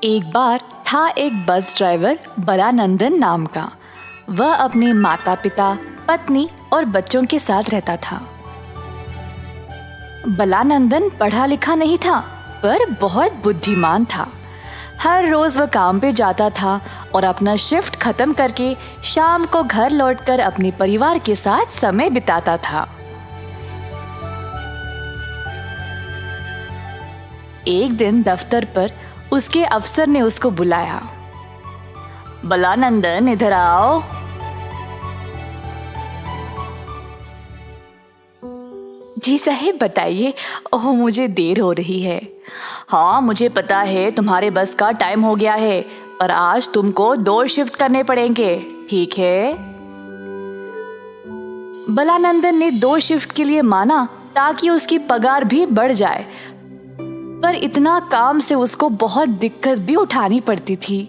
एक बार था एक बस ड्राइवर बलानंदन नाम का। वह अपने माता पिता, पत्नी और बच्चों के साथ रहता था। बलानंदन पढ़ा लिखा नहीं था, पर बहुत बुद्धिमान था। हर रोज वह काम पे जाता था और अपना शिफ्ट खत्म करके शाम को घर लौटकर अपने परिवार के साथ समय बिताता था। एक दिन दफ्तर पर उसके अफसर ने उसको बुलाया। बलानंदन, इधर आओ। जी साहब, बताइए। ओह, मुझे देर हो रही है। हाँ, मुझे पता है तुम्हारे बस का टाइम हो गया है, पर आज तुमको 2 शिफ्ट करने पड़ेंगे, ठीक है? बलानंदन ने 2 शिफ्ट के लिए माना ताकि उसकी पगार भी बढ़ जाए, पर इतना काम से उसको बहुत दिक्कत भी उठानी पड़ती थी।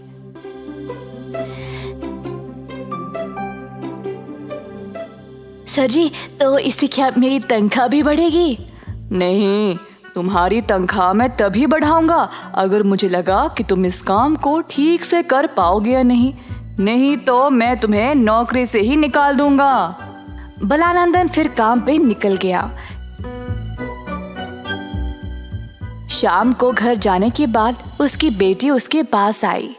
सर जी, तो इससे क्या मेरी तनख्वाह भी बढ़ेगी? नहीं, तुम्हारी तनख्वाह मैं तभी बढ़ाऊंगा अगर मुझे लगा कि तुम इस काम को ठीक से कर पाओगे या नहीं तो मैं तुम्हें नौकरी से ही निकाल दूंगा। बलानंदन फिर काम पे निकल गया। शाम को घर जाने के बाद उसकी बेटी उसके पास आई।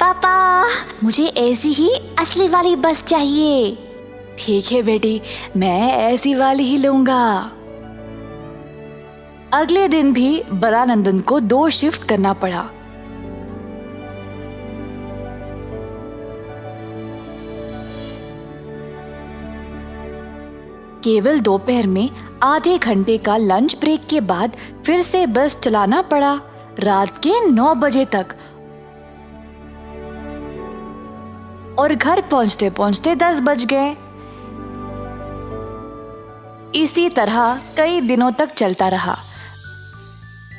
पापा, मुझे ऐसी ही असली वाली बस चाहिए। ठीक है बेटी, मैं ऐसी वाली ही लूंगा। अगले दिन भी बलानंदन को 2 शिफ्ट करना पड़ा। केवल दोपहर में आधे घंटे का लंच ब्रेक के बाद फिर से बस चलाना पड़ा, रात के 9 बजे तक। और घर पहुंचते पहुंचते 10 बज गए। इसी तरह कई दिनों तक चलता रहा।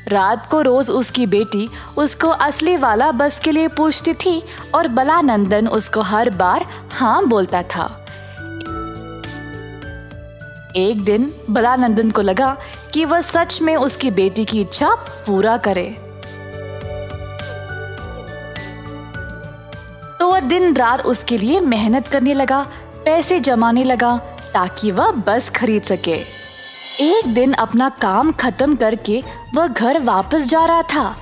रात को रोज उसकी बेटी उसको असली वाला बस के लिए पूछती थी और बलानंदन उसको हर बार हाँ बोलता था। एक दिन बलानंदन को लगा कि वह सच में उसकी बेटी की इच्छा पूरा करे, तो वह दिन रात उसके लिए मेहनत करने लगा, पैसे जमाने लगा ताकि वह बस खरीद सके। एक दिन अपना काम खत्म करके वह घर वापस जा रहा था।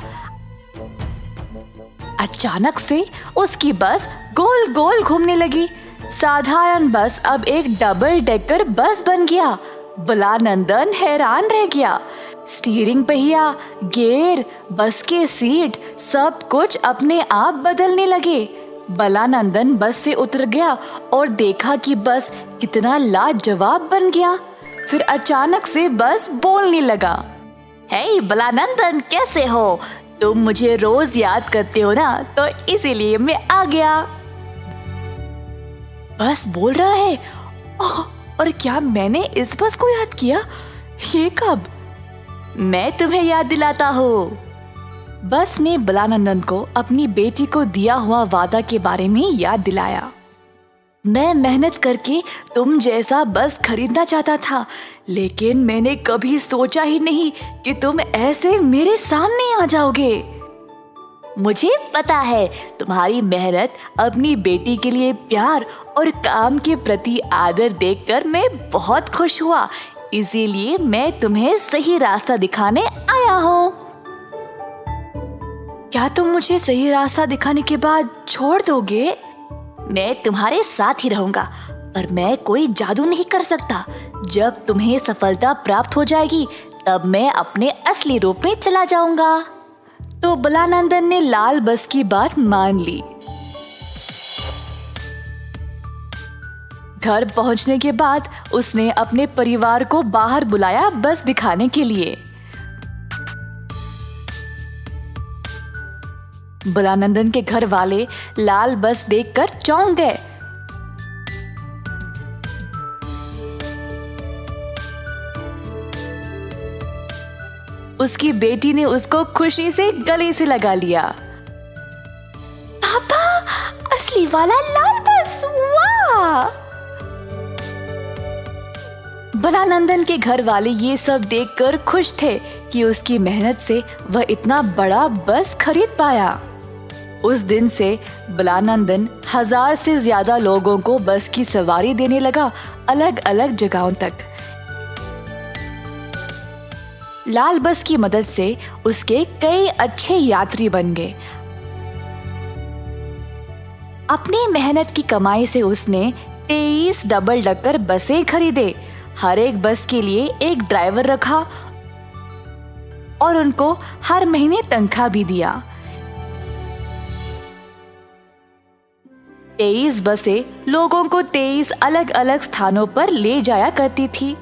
अचानक से उसकी बस गोल गोल घूमने लगी। साधारण बस अब एक डबल डेकर बस बन गया। बलानंदन हैरान रह गया। स्टीयरिंग पहिया, गियर, बस के सीट, सब कुछ अपने आप बदलने लगे। बलानंदन बस से उतर गया और देखा कि बस कितना लाजवाब बन गया। फिर अचानक से बस बोलने लगा। हे बलानंदन, कैसे हो? तुम मुझे रोज याद करते हो ना, तो इसीलिए मैं आ गया। बस बोल रहा है। ओह, और क्या मैंने इस बस को याद किया? ये कब? मैं तुम्हें याद दिलाता हूँ। बस ने बलानंदन को अपनी बेटी को दिया हुआ वादा के बारे में याद दिलाया। मैं मेहनत करके तुम जैसा बस खरीदना चाहता था, लेकिन मैंने कभी सोचा ही नहीं कि तुम ऐसे मेरे सामने आ जाओगे। मुझे पता है, तुम्हारी मेहनत, अपनी बेटी के लिए प्यार और काम के प्रति आदर देखकर मैं बहुत खुश हुआ। इसीलिए मैं तुम्हें सही रास्ता दिखाने आया हूँ। क्या तुम मुझे सही रास्ता दिखाने के बाद छोड़ दोगे? मैं तुम्हारे साथ ही रहूंगा, पर मैं कोई जादू नहीं कर सकता। जब तुम्हें सफलता प्राप्त हो जाएगी, तब मैं अपने असली रूप में चला जाऊंगा। तो बलानंदन ने लाल बस की बात मान ली। घर पहुंचने के बाद उसने अपने परिवार को बाहर बुलाया बस दिखाने के लिए। बलानंदन के घर वाले लाल बस देखकर चौंक गए। उसकी बेटी ने उसको खुशी से गले से लगा लिया। पापा, असली वाला लाल बस, वाह! बलानंदन के घर वाले ये सब देखकर खुश थे कि उसकी मेहनत से वह इतना बड़ा बस खरीद पाया। उस दिन से बलानंदन 1000 से ज्यादा लोगों को बस की सवारी देने लगा, अलग अलग जगहों तक। लाल बस की मदद से उसके कई अच्छे यात्री बन गए। अपनी मेहनत की कमाई से उसने 23 डबल डकर बसें खरीदे। हर एक बस के लिए एक ड्राइवर रखा और उनको हर महीने तनख्वाह भी दिया। 23 बसें लोगों को 23 अलग अलग स्थानों पर ले जाया करती थी।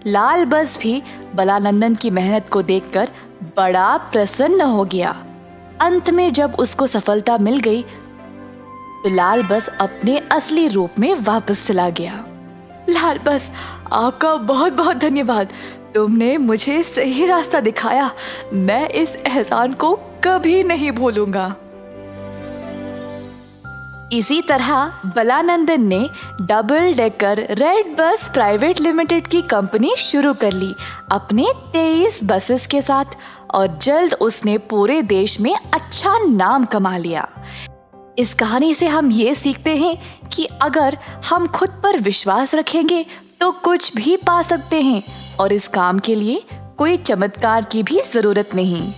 लाल बस भी बलानंदन की मेहनत को देखकर बड़ा प्रसन्न हो गया। अंत में जब उसको सफलता मिल गई तो लाल बस अपने असली रूप में वापस चला गया। लाल बस, आपका बहुत बहुत धन्यवाद। तुमने मुझे सही रास्ता दिखाया। मैं इस एहसान को कभी नहीं भूलूंगा। इसी तरह बलानंदन ने double decker red bus private limited की कंपनी शुरू कर ली अपने 23 बसेस के साथ, और जल्द उसने पूरे देश में अच्छा नाम कमा लिया। इस कहानी से हम ये सीखते हैं कि अगर हम खुद पर विश्वास रखेंगे तो कुछ भी पा सकते हैं, और इस काम के लिए कोई चमत्कार की भी जरूरत नहीं।